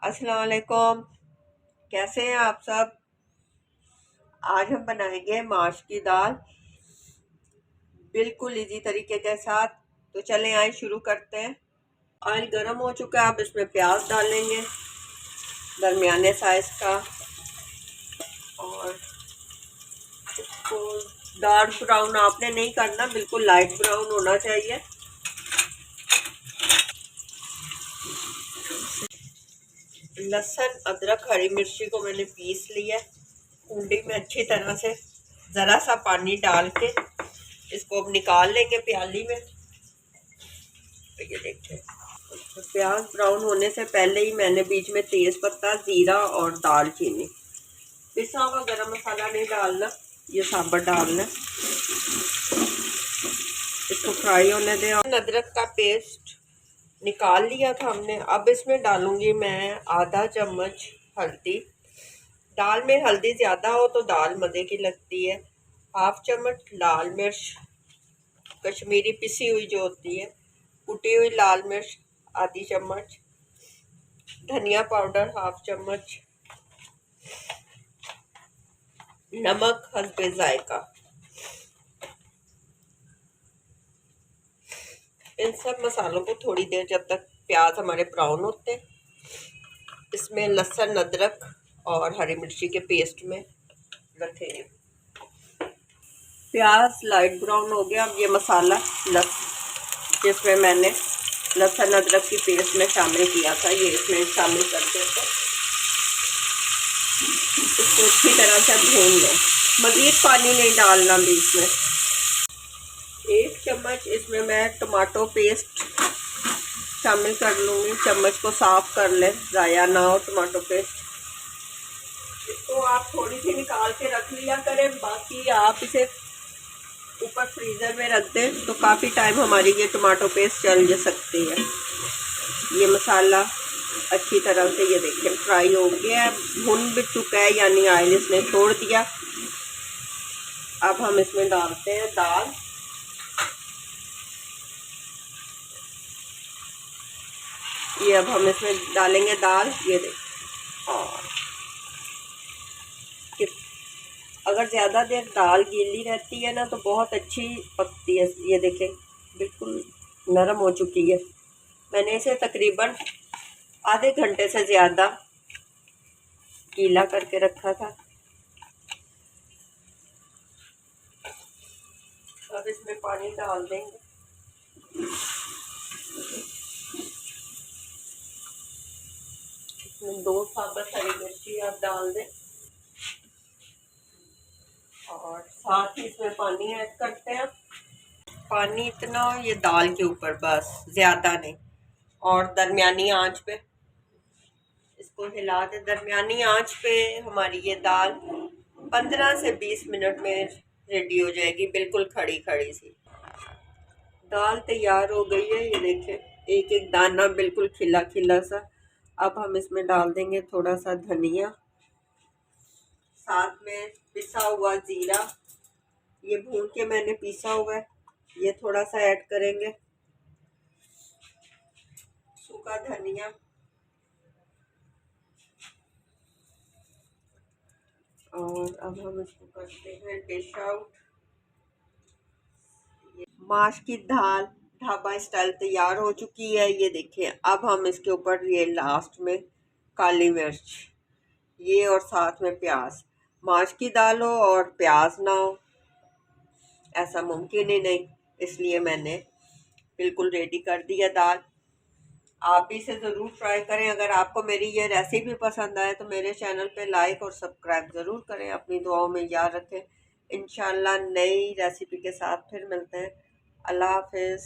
अस्सलाम वालेकुम। कैसे हैं आप सब। आज हम बनाएंगे माश की दाल बिल्कुल इजी तरीके के साथ। तो चलें आए शुरू करते हैं। ऑयल गर्म हो चुका है, अब इसमें प्याज डालेंगे दरमियाने साइज का, और इसको डार्क ब्राउन आपने नहीं करना, बिल्कुल लाइट ब्राउन होना चाहिए। लहसुन अदरक हरी मिर्ची को मैंने पीस लिया कुंडी में अच्छी तरह से, ज़रा सा पानी डाल के इसको अब निकाल लेंगे प्याली में। तो ये देखिए, तो प्याज ब्राउन होने से पहले ही मैंने बीच में तेज पत्ता, जीरा और दालचीनी, पिसा हुआ गरम मसाला नहीं डालना, ये साबुत डालना। इसको फ्राई होने दें। अदरक का पेस्ट निकाल लिया था हमने। अब इसमें डालूंगी मैं आधा चम्मच हल्दी। दाल में हल्दी ज़्यादा हो तो दाल मज़े की लगती है। हाफ चम्मच लाल मिर्च कश्मीरी पिसी हुई जो होती है, कुटी हुई लाल मिर्च आधी चम्मच, धनिया पाउडर हाफ चम्मच, नमक हस्बे जायका। इन सब मसालों को थोड़ी देर, जब तक प्याज हमारे ब्राउन होते हैं, इसमें लहसुन अदरक और हरी मिर्ची के पेस्ट में रखेंगे। प्याज लाइट ब्राउन हो गया। अब ये मसाला जिसमें मैंने लहसुन अदरक की पेस्ट में शामिल किया था, ये इसमें शामिल कर देते हैं। इसको अच्छी तरह से भून लें, मज़ीद पानी नहीं डालना बीच में। 1 चम्मच इसमें मैं टमाटो पेस्ट शामिल कर लूँगी। चम्मच को साफ कर लें, ज़ाया ना हो टमाटो पेस्ट। इसको आप थोड़ी सी निकाल के रख लिया करें, बाकी आप इसे ऊपर फ्रीज़र में रख दें तो काफ़ी टाइम हमारी ये टमाटो पेस्ट चल जा सकती है। ये मसाला अच्छी तरह से, ये देखिए फ्राई हो गया, भुन भी चुका है, यानी ऑयल इसने छोड़ दिया। अब हम इसमें डालते हैं दाल। ये अब हम इसमें डालेंगे दाल। ये देखिए, और अगर ज़्यादा देर दाल गीली रहती है ना तो बहुत अच्छी पकती है। ये देखें बिल्कुल नरम हो चुकी है। मैंने इसे तकरीबन आधे घंटे से ज़्यादा गीला करके रखा था। अब इसमें पानी डाल देंगे। इसमें 2 साबुत हरी मिर्ची आप डाल दें, और साथ ही इसमें पानी ऐड करते हैं। पानी इतना हो ये दाल के ऊपर, बस ज़्यादा नहीं, और दरमियानी आंच पे इसको हिला दें। दरमियानी आंच पे हमारी ये दाल 15 से 20 मिनट में रेडी हो जाएगी, बिल्कुल खड़ी खड़ी सी। दाल तैयार हो गई है, ये देखें एक एक दाना बिल्कुल खिला खिला सा। अब हम इसमें डाल देंगे थोड़ा सा धनिया, साथ में पिसा हुआ जीरा, ये भून के मैंने पीसा हुआ है, ये थोड़ा सा ऐड करेंगे। सूखा धनिया, और अब हम इसको करते हैं डिश आउट। माश की दाल ढाबा स्टाइल तैयार हो चुकी है। ये देखिए, अब हम इसके ऊपर ये लास्ट में काली मिर्च, ये और साथ में प्याज। माश की दाल हो और प्याज ना हो ऐसा मुमकिन ही नहीं, इसलिए मैंने बिल्कुल रेडी कर दिया दाल। आप भी इसे ज़रूर ट्राई करें। अगर आपको मेरी ये रेसिपी पसंद आए तो मेरे चैनल पे लाइक और सब्सक्राइब ज़रूर करें। अपनी दुआओं में याद रखें। इंशाल्लाह नई रेसिपी के साथ फिर मिलते हैं। अल्लाह हाफिज़।